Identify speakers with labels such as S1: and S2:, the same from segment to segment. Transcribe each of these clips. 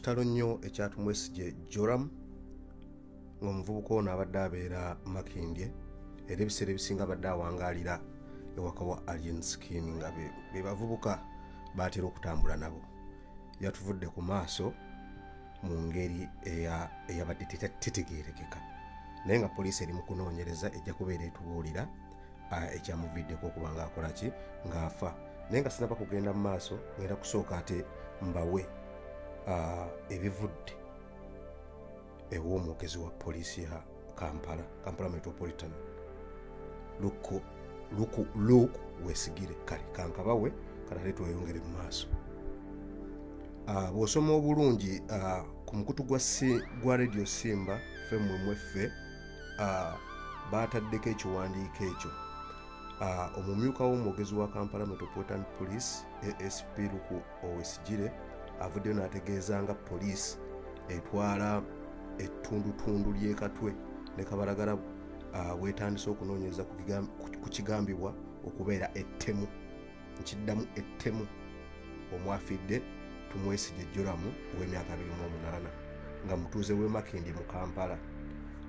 S1: kitalo nnyo ekyatumwesigye Joram ng'omuvubuka ono abadde abeera Makindye era ebiseera ebisinga abadde awangaalira ewaka wa Alien Skin nga be bavubuka batera okutambula nabo. Yatuvudde ku maaso mu ngeri eyabadde tetegeerekeka naye nga poliisi eri mu kunoonyereza ejja kubeera etubuulira ekyamuviddeko okuba ng'akola ki ng'afa. Naye nga sinaba kugenda mu maaso ngenda kusooka ate mbawe ebivudde ew'omwogezi wa poliisi ya Kampala Metropolitan Luke Wesigire. Kale kankabawe kalale tweyongere mu maaso. Bw'osoma obulungi ku mukutu gwa Radio Simba FMFF baataddeko ekiwandiiko ekyo. Omumyuka w'omwogezi wa Kampala Metropolitan Police ASP Luke Wesigire avuddeyo n'ategeeza nga poliisi etwala ettundutundu ly'ekatwe ne Kabalagala bwetandise okunoonyereza ku kigambibwa okubeera ettemu, nkiddamu ettemu omwafidde Tumwesigye Joram ow'emyaka 28 nga mutuuze w'e Makindye mu Kampala.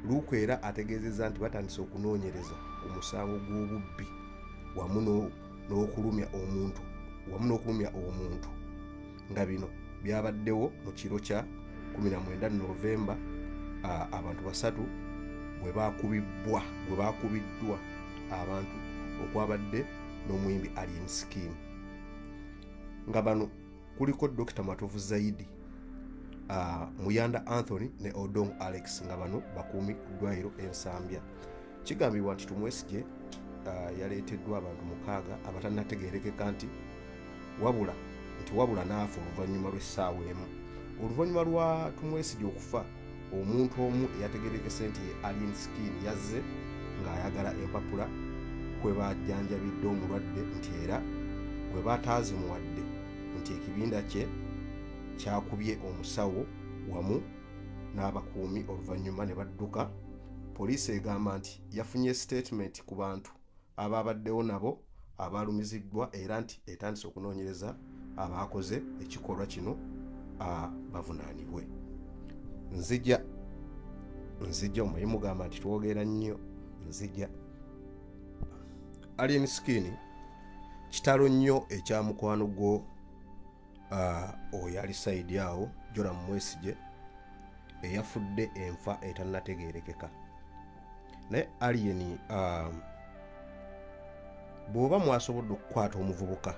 S1: Luke era ategeezezza nti batandise okunoonyereza ku musango gw'obubbi wamu n'okulumya omuntu nga bino byabaddewo mu kiro kya 19 Novemba abantu 3 bwe baakubiddwa abantu okwabadde n'omuyimbi Alien Skin nga bano kuliko Dr. Matovu Zaidi, Muyanda Anthony ne Odong Alex nga bano bakuumi ku ddwaliro Ensambya. Kigambibwa nti Tumwesigye yaleeteddwa abantu 6 abatannategeerekeka nti wabula n'afa oluvannyuma lw'essaawa emu. Oluvannyuma lwa Tumwesigye okufa, omuntu omu eyategeerekese nti Alien Skin yazze ng'ayagala empapula kwe bajjanjabidde omulwadde nti era bwe bataazimuwadde nti ekibinda kye kyakubye omusawo wamu n'abakuumi oluvannyuma ne badduka. Poliisi egamba nti yafunye statement ku bantu ababaddewo nabo abalumiziddwa era nti etandise okunoonyereza abaakoze ekikolwa kino bavunaanibwe. Nzija omanyi mugamba nti twogera nnyo. Nzija Alien Skin kitalo nnyo ekya mukwano gwo oyo ali saidi awo Joram Mwesigye eyafudde enfa etannategeerekeka. Naye Alien bw'oba mwasobodde okukwata omuvubuka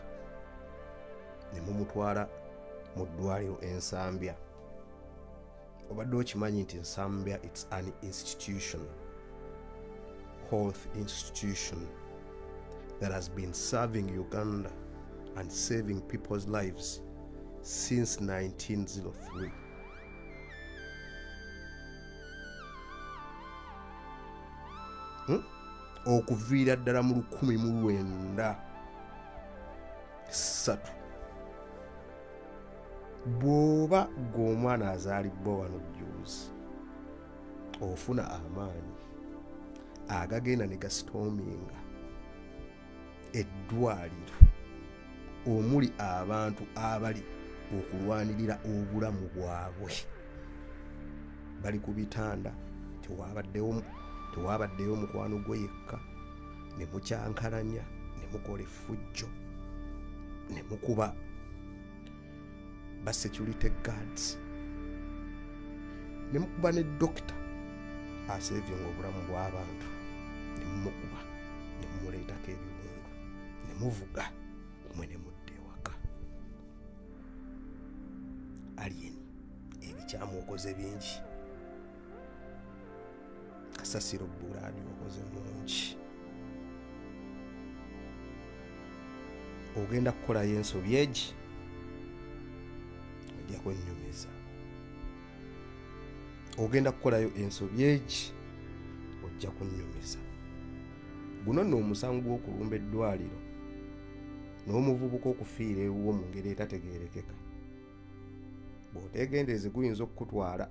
S1: ne mumutwala mu ddwaliro Ensambya, obadde okimanyi nti Ensambya it's an institution, health institution that has been serving Uganda and saving people's lives since 1903. Okuviira ddala mu 1903 bw'oba ng'omwana azaalibwa wano jjuuzi ofuna amaanyi agagenda ne gasitoominga eddwaliro omuli abantu abali okulwanirira obulamu bwabwe bali ku bitanda, tewabaddeyo mukwano gwe yekka, ne mukyankalanya ne mukola effujjo ne mukuba ba security guards ne mukuba ne dokita asevinga obulamu bw'abantu ne mumukuba ne mumuleetako ebiwundu ne muvuga mwe ne mudda ewaka. Alien ebikyamuokoze bingi. Kasasiro Buraadi okoze mungi. Ogenda kukolayo ensobi egi ojja kwennyumiza. Ogenda kukolayo ensobi egi ojja kunnyumiza. Guno nno omusango gw'okulumba eddwaliro n'omuvubuka okufiira ewuwo mu ngeri etategeerekeka. Bw'otegendeeze guyinza okukutwala,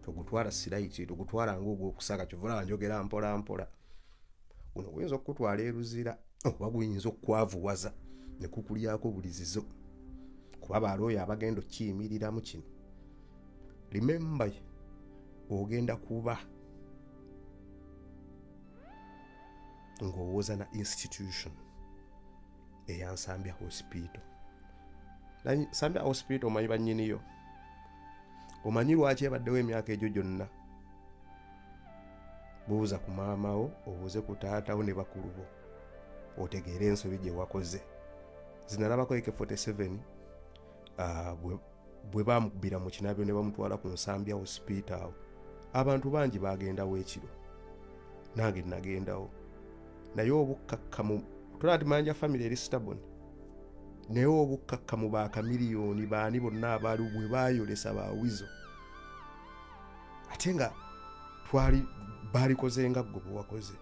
S1: togutwala siraiti, togutwala ng'ogw'okusaka, kyovula njogera mpola mpola. Guno guyinza okukutwala eruzira oba guyinza okukwavuwaza ne kukulyako bulizizo kuba balooya abagenda okkiyimiriramu kino. Remember, ogenda kuba ng'owooza na institution eya Nsambya Hospital. Nsambya Hospital omanyi bannyiniyo, omanyi lwaki ebaddewo emyaka egyo gyonna. Buuza ku maamawo, obuuze ku taatawo ne bakulu bo, otegeere ensobi gye wakoze. Zinalabako AK47 bwe bamukubira mu kinabyo ne bamutwala ku Nsambya Hospital. Abantu bangi bagendawo ekiro, nange nagendawo. Naye obukakkamu tulati manja family eri stubborn. Naye obukakkamu ba kamiliyoni baani bonna abaali bwe baayolesa baawizo. Ate nga twali balikoze nga gwe bwe wakoze.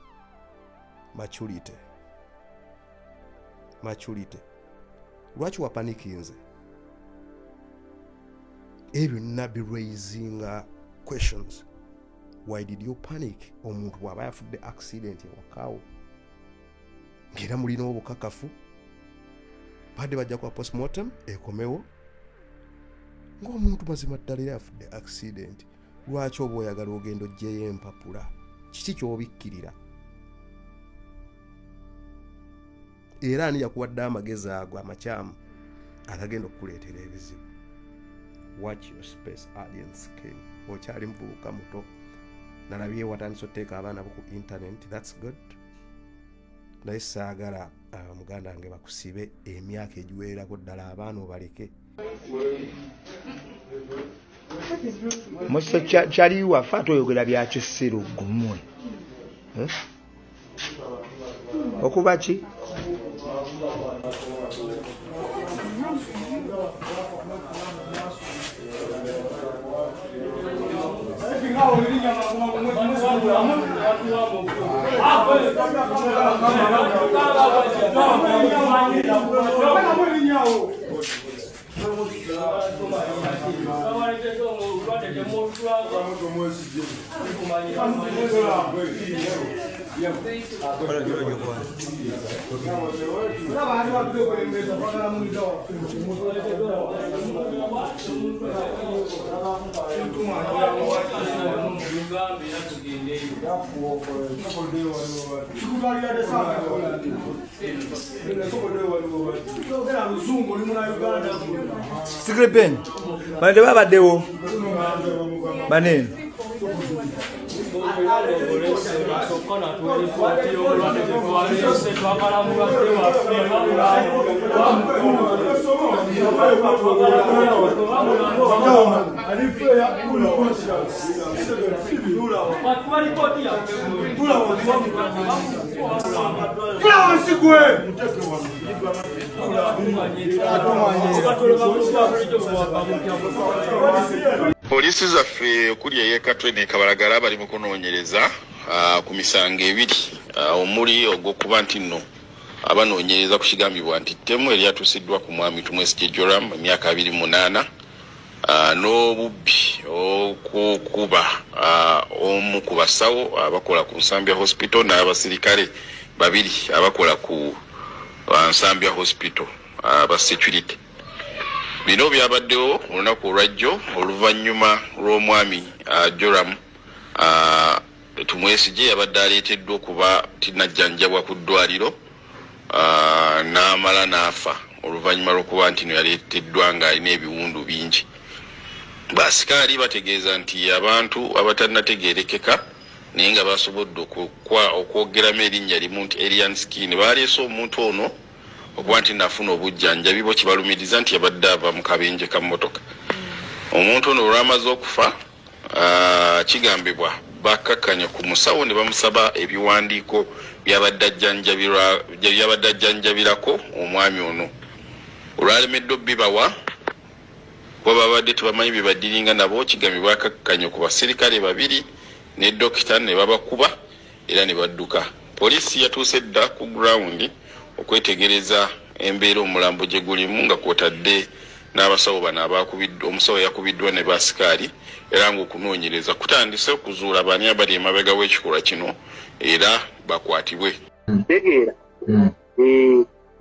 S1: Maturity. Lwaki wapanikinze? Ebyo nabi raising questions. Why did you panic? Omuntu waba yafudde accident ewakaawo. Ngera mulina obukakafu. Badde bajja kwa postmortem ekomewo. Ng'omuntu mazima ddala yafudde accident. Lwaki oba oyagala ogenda oggyeyo empapula? Kiki ky'obikkirira? Era ani yakuwadde amagezi ago amakyamu agagenda okukuleetera ebizibu? Watch your space, audience king. Okyali muvubuka muto. Nalabye watandise otteeka abaana bo ku internet. That's good. Naye saagala muganda wange bakusibe emyaka egiwererako ddala abaana obaleke.
S2: Muso kyaliwa fata oyogera bya kisiro gumwe. Okuba ki? Secret pen. Bande babaddewo. Banene.
S3: Polisi zaffe okuli ey'Ekatwe ne Kabalagala bali mu kunoonyereza ku misango ebiri omuli ogw'okuba nti nno abanoonyereza ku kigambibwa nti ttemu eryatuusiddwa ku mwami Tumwesigye Joram emyaka 28 n'obubbi okukuba omu ku basawo abakola ku Nsambya Hospital n'abasirikale babiri abakola ku Nsambya Hospital aba security. Bino byabaddewo olunaku olwajjo oluvannyuma lw'omwami Joram Tumwesigye yabadde aleeteddwa okuba tinajjanjabwa ku ddwaliro n'amala n'afa oluvannyuma lw'okuba nti no yaleeteddwa ng'alina ebiwundu bingi. Basikaali bategeeza nti abantu abatannategeerekeka naye nga basobodde okwogeramu erinnya limu nti Alien Skin baleese omuntu ono okuba nti nafuna obujjanjabi bo kibalumiriza nti yabadde ava mu kabenje ka mmotoka. Omuntu ono olwamaze okufa kigambibwa bakakkanya ku musawo ne bamusaba ebiwandiiko byabadde ajjanjabirako omwami ono. Olwalemedde obbibawa kuba babadde tebamanyi bye baddiringa nabo, kigambibwa bakakkanya ku basirikale babiri ne dokita ne babakuba era ne badduka. Poliisi yatuuse dda ku ground okwetegereza embeera omulambo gye gulimu nga kwotadde n'abasawo bano abakubiddwa, omusawo yakubiddwa ne basikaali, era ng'okunoonyereza kutandise okuzuula bani abali emabega w'ekikolwa kino era bakwatibwe.
S4: Ntegeera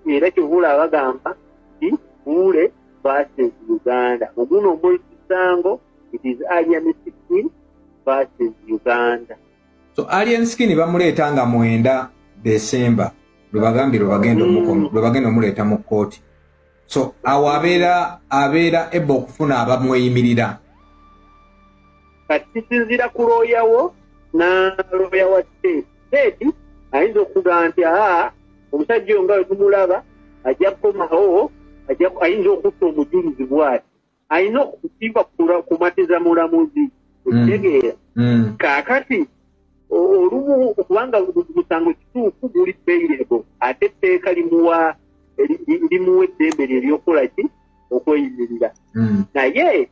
S4: era kyobula bagamba nti buule versus Uganda. Omuno Mulisango, it is Alien Skin versus Uganda.
S5: So Alien Skin bamuleeta nga 9 December lwe bagenda omuleeta mu kkooti. So awo abeera eba okufuna abamweyimirira.
S4: Kati kisinzira ku looyawo na looya wa state ayinza okugamba nti omusajja oyo nga we tumulaba ajja kukomawo ayinza okutta omujulizi bw'ati ayina okusiiba kumatiza mulamuzi ekitegeera kaakati olumu okubanga musango kituufu guli bailable ate etteeka limuwa eddembe lye ery'okukola ki okweyimirira naye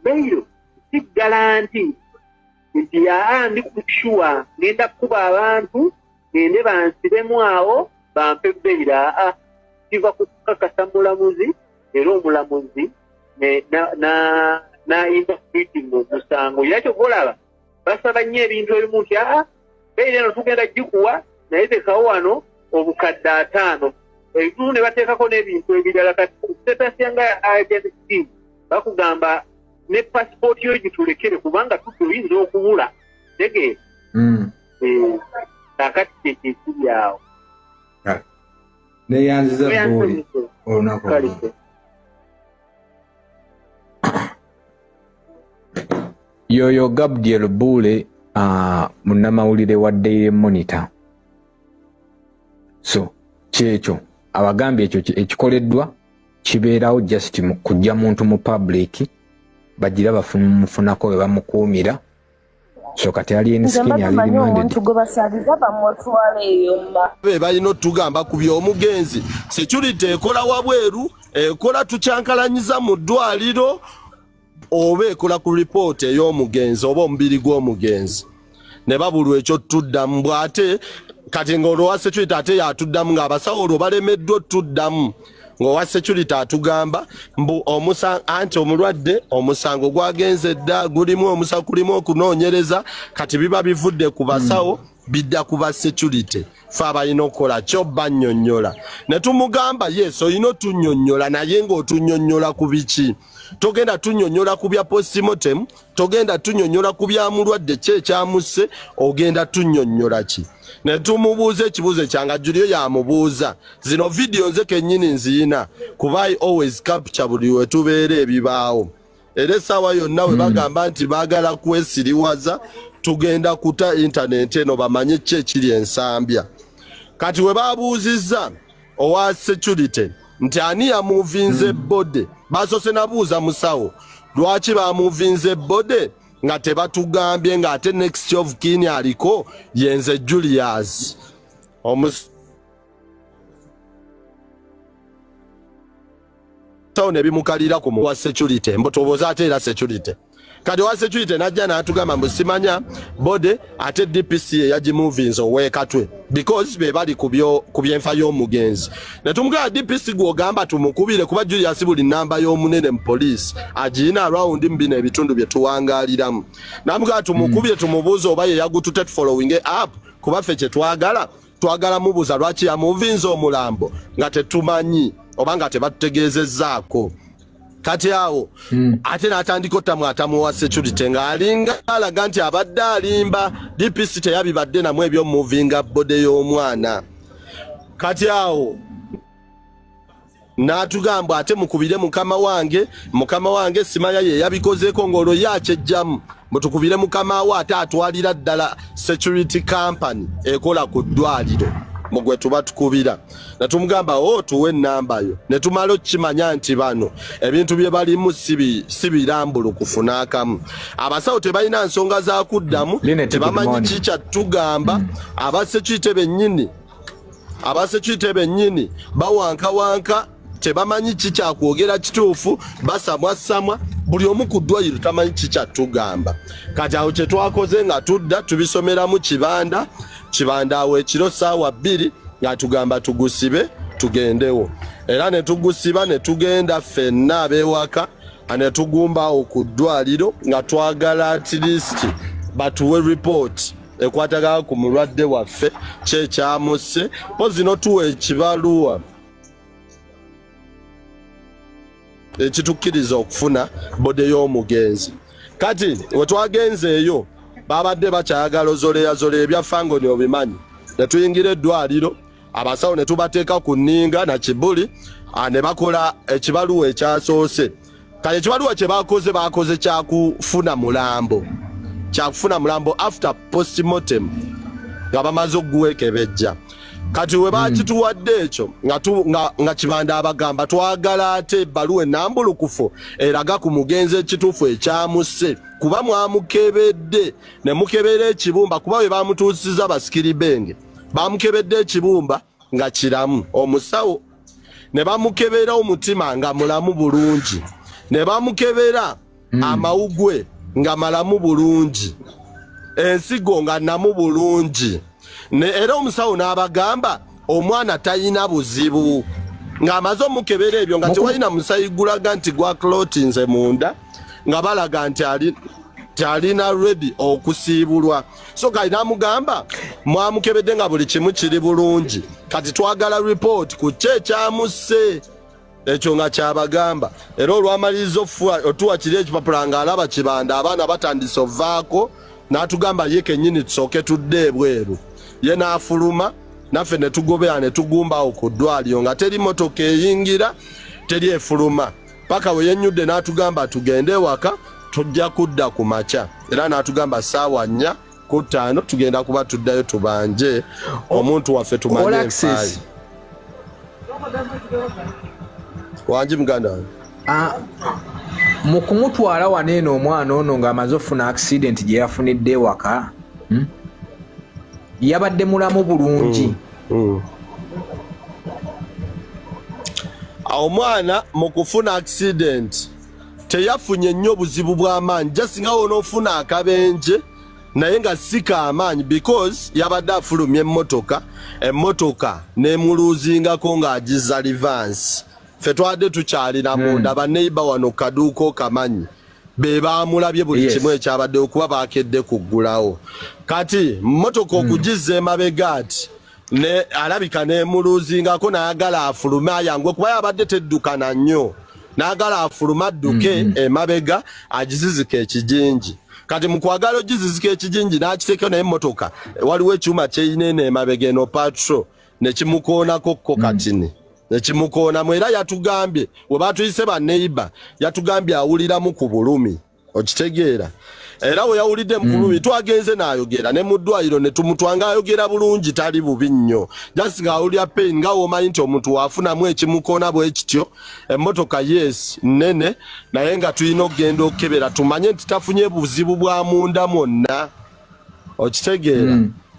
S4: bailo si garanti nti ndi kushuwa ngenda kukuba abantu ngende bansibemu awo bampe bailo kiva ku kukakasa mulamuzi era omulamuzi n'ayinza kuitinga omusango era kyogolaba basaba nnyo ebintu ebimu nti bailo eno tugenda gikuwa naye tekawo wano obukadde 5 ebitundu ne bateekako n'ebintu ebirala kati setasyanga agency bakugamba ne passport yo gitulekere kubanga tuyinza okubula tegeera kakati kyekiri awo
S5: neyanziza buli olunaku yoyo Gabriel Bule munnamawulire wa Daily Monitor. So kyekyo abagambye ekyo ekikoleddwa kibeerawo just kujja muntu mu public bagira bafunako we bamukuumira. So kati Alien Skin ali demanded
S6: balina otugamba ku by'omugenzi security ekola wabweru ekola tukyankalanyiza mu ddwaliro oba ekola ku report ey'omugenzi oba omubiri gw'omugenzi ne babulwa ekyo tuddamu bw'ate kati ng'olwa security ate yatuddamu ng'abasawo olwo balemeddwa otuddamu ng'owa security atugamba mbu anti omulwadde omusango gwagenze dda gulimu omusango kulimu okunoonyereza kati biba bivudde ku basawo bidda ku ba security fe abalina okukola kyo bannyonnyola ne tumugamba yes olina otunnyonnyola naye ng'otunnyonnyola ku biki togenda tunnyonnyola ku bya postmortem togenda tunnyonnyola ku bya mulwadde ki ekyamusse ogenda tunnyonnyola ki ne tumubuuza ekibuuzo kyanga Julio yamubuuza zino video nze kennyini nziyina kuba I always capture buli we tubeera ebibaawo era essaawa yonna we bagamba nti baagala kwesiriwaza tugenda kuta internet eno bamanye ki ekiri ensambya kati we babuuzizza owa security nti ani yamuvinze bode basoose nabuuza musawo lwaki bamuvinze bode nga tebatugambye ng'ate next of kin aliko yenze Julius omusawo ne bimukalira ku wa security mbotoboza ate era security kati wa security najja n'atugamba mbu simanya bode ate DPC yagimuvinze ow'ekatwe because be bali ku byenfa y'omugenzi ne tumugamba DPC gw'ogamba tumukubire kuba Julius buli namba y'omunene mu police agiina around mbina ebitundu bye tuwangaaliramu namugamba tumukubire tumubuuze oba ye yagutute following up kuba ffe kye twagala mubuuza lwaki yamuvinze omulambo nga tetumanyi oba nga tebatutegeezezzaako kati awo ate n'atandika otamwatamu wa security ng'alinga alaga nti abadde alimba DPC teyabibadde namu ebyomuvinga bode y'omwana kati awo n'atugamba ate mukubire mukama wange simanya ye yabikozeeko ng'olwo yakyejjamu mutukubire mukama we ate atwalira ddala security company ekola ku ddwaliro mugwe tuba tukubira natumugamba tuwe ennamba yo ne tumala okimanya nti bano ebintu bye balimu sibirambulu kufuna akamu abasawo tebalina nsonga za kuddamu tebamanyi kicha tugamba abasecurity bennyini bawanka tebamanyi kicha kwogera kituufu basamwa buli omu ku ddwaliro tamanyi kicha tugamba kati awo kye twakoze nga tudda tubisomeramu kibanda awo ekiro ssaawa 2 nga tugamba tugusibe tugendewo era ne tugusiba ne tugenda ffenna ab'ewaka ne tugumbawo ku ddwaliro nga twagala at least batuwe report ekwatagala ku mulwadde waffe kyekyamusse pozi notuwa ekibaluwa ekitukkiriza okufuna bode y'omugenzi. Kati wetwagenze eyo babadde bakyayagala ozoleyazola ebyafango ne obimanyi. Ne tuyingira eddwaliro abasawo ne tubateeka ku nninga na kibuli ne bakola ekibaluwa ekyasoose. Kale ekibaluwa kye bakoze kyakufuna mulambo. Kyakufuna mulambo after postmortem nga bamaze okuwekebejja. Kati we bakituwadde ekyo nga Kibanda abagamba twagala ate ebbaluwa ennambulukufu eraga ku mugenzi ekituufu ekyamusse kuba mwamukebedde ne mukebera ekibumba kuba we bamutuusiza basikiri benge bamukebedde ekibumba nga kiramu omusawo ne bamukebera omutima nga mulamu bulungi ne bamukebera amawugwe nga malamu bulungi ensigo nga namu bulungi ne era omusawo n'abagamba omwana tayina buzibu ng'amaze omukebera ebyo nga tewalina musayigulaga nti gwa clotinze munda nga balaga nti alina ready okusiibulwa. So kali n'amugamba mwamukebedde nga buli kimu kiri bulungi kati twagala report ku kye ekyamusse ekyo nga kyabagamba. Era olwamaliriza otuwa kiri ekipapula ng'alaba Kibanda abaana batandise ovaako n'atugamba ye kennyini tusooke tudde ebweru. Ye n'afuluma naffe ne tugobera ne tugumbawo ku ddwaliro nga teri motoka eyingira teri efuluma paka we yennyudde n'atugamba tugende ewaka tujja kudda ku makya era n'atugamba ssaawa 4 ku 5 tugenda kuba tuddayo tubanje omuntu waffe tumanye enfaayi. Wangi muganda
S5: mu kumutwala waneeno omwana ono ng'amaze ofuna accident gye yafunidde ewaka yabadde mulamu bulungi.
S6: Omwana mu kufuna accident teyafunye nnyo buzibu bw'amaanyi just nga wonoofuna akabenje naye nga si k'amaanyi because yabadde afulumya emmotoka n'emuluuzingako ng'agiza reverse. Ffe twadde tukyalina munda baneiba wano kaduuka okamanyi be baamulabye buli kimu ekyabadde okuba baakedde kuggulawo. Kati mmotoka okugiza emabega ati ne alabika n'emuluuzingako n'ayagala afulume ayangwe kuba yabadde teddukana nnyo n'agala afulume adduke emabega agizizika ekijinji. Kati mu kwagala ogizizika ekijinji n'akiteekeo naye emmotoka waliwo ekyuma kyeyina eno emabega eno patrol ne kimukoonako kko katini nekimukoonamu era yatugambye we batuyise baneiba yatugambye awuliramu ku bulumi okitegeera era we yawulidde mu bulumi twagenze n'ayogera ne mu ddwaliro ne tumutwanga ayogera bulungi tali bubi nnyo just ng'awulira pain nga womanyi nti omuntu waafunamu ekimukoona bwe kityo emmotoka yes nnene naye nga tulina okugenda okukebera tumanye nti tafunye buzibu bwa munda mwonna okitegeera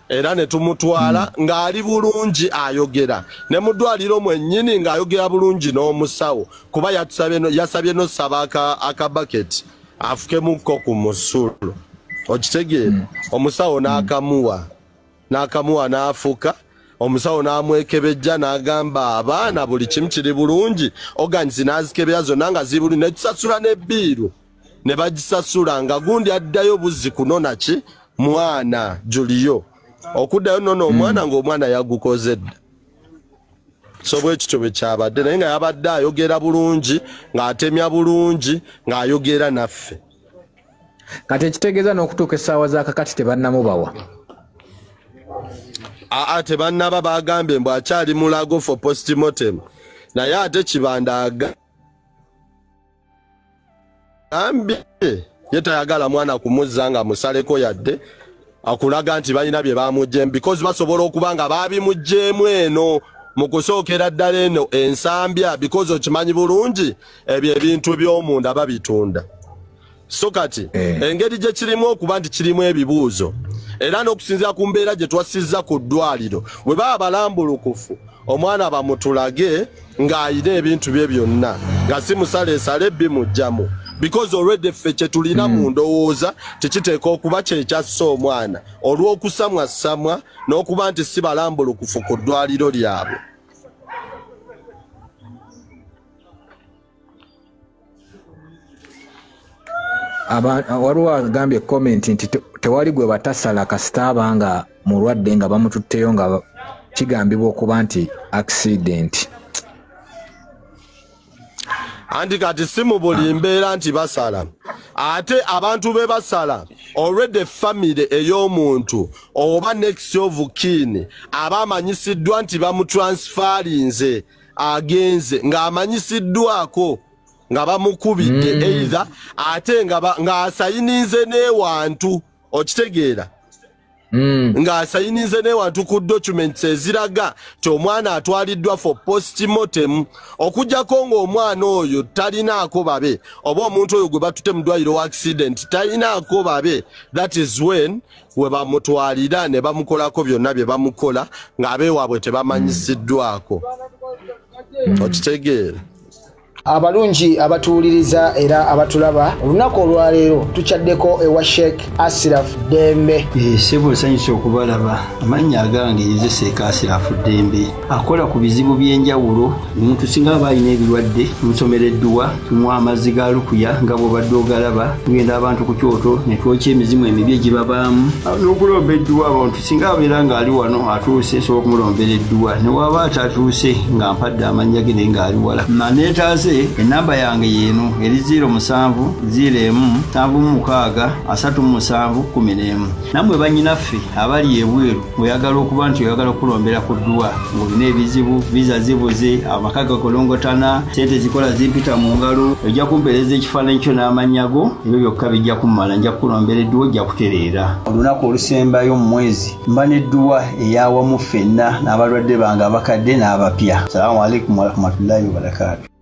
S6: era ne tumutwala ng'ali bulungi ayogera ne mu ddwaliro mwennyini ng'ayogera bulungi n'omusawo kuba yasabye n'osaba akabaketi afukemukko ku musulo okitegeera omusawo n'akamuwa n'afuka omusawo n'amwekebejja n'agamba abaana buli kimu kiri bulungi oganisi n'azikebera zonna nga ziri bulungi ne tusasula n'ebbiiru ne bagisasula nga gundi addayo buzzi kunona ki mwana Julio okuddayo nono omwana ng'omwana yagukoze dda. So bwe kityo bwe kyabadde naye nga yabadde ayogera bulungi ng'atemya bulungi ng'ayogera naffe.
S5: Kati ekitegeeza n'okutuuka essaawa zaakakati tebannamubawa
S6: tebannaba bagambye mbu akyali mulago for postmortem naye ate Kibanda agambye ye tayagala mwana kumuzza nga musaleko yadde akulaga nti balina bye bamugjeemu because basobola okuba nga baabimugjeemu eno mu kusookera ddala eno ensambya because okimanyi bulungi ebyo ebintu by'omunda babitunda. So kati engeri gye kirimu okuba nti kirimu ebibuuzo era n'okusinziira ku mbeera gye twasizza ku ddwaliro bwe baba balambulukufu omwana bamutulage ng'ayina ebintu bye byonna nga si musaleesale bimugjamu because already ffe kye tulina mu ndowooza tekiteeka okuba kyekyassa omwana olw'okusamwasamwa n'okuba nti si balambulukufu ku ddwaliro lyabwe.
S5: Waliwo agambye comment nti tewali gwe batasala kasita abanga mulwadde nga bamututteyo nga kigambibwa okuba nti accident.
S6: anti kati si mu buli mbeera nti basala ate abantu be basala already family ey'omuntu oba next of kin aba amanyisiddwa nti bamutransferinze agenze ng'amanyisiddwako nga bamukubidde either ate ng'asayininze n'ewantu okitegeera ng'asayininze n'ewantu ku documents eziraga ti omwana atwaliddwa for postmortem okujjako ng'omwana oyo talinaako babe oba omuntu oyo gwe batutte mu ddwaliro wa accident talinaako babe. That is when we bamutwalira ne bamukolako byonna bye bamukola ng'abeewaabwe tebamanyisiddwako okitegeera.
S7: Abalungi abatuuliriza era abatulaba olunaku olwaleero tukyaddeko ewa Sheikh Ashraf Dembe.
S8: Sebo sanyusa okubalaba amannya agange ye Sheikh Ashraf Dembe akola ku bizibu by'enjawulo. Omuntu singa aba alina ebirwadde tumusomereddwa tumuwa amazzi ga lukuya nga bw'obadde ogalaba tugenda abantu ku kyoto ne twokya emizimu emibi egibabaamu n'okulomba edduwa. Abantu singa abeera ng'ali wano atuuse sobola okumulombera edduwa ne waba atatuuse nga mpadde amannya ge naye ng'ali wala naneetaase enamba yange yeno eri 0707363711 namwe banyinaffe abali ebweru oyagala okuba nti oyagala okulombera ku dduwa ng'olina ebizibu viza zibuze amaka gakolongotana sente zikola zimpita mu ngalo ojja kumpeereza ekifaananyi kyo n'amanyago ebyo byokka bijja kummala nja kukulombera edduwa ojja kutereera. Olunaku olusembayo mu mwezi mba n'edduwa eyawamu ffenna n'abalwadde bange abakadde n'abapya. Salaamu alaikum warahmatullahi wabarakatuh.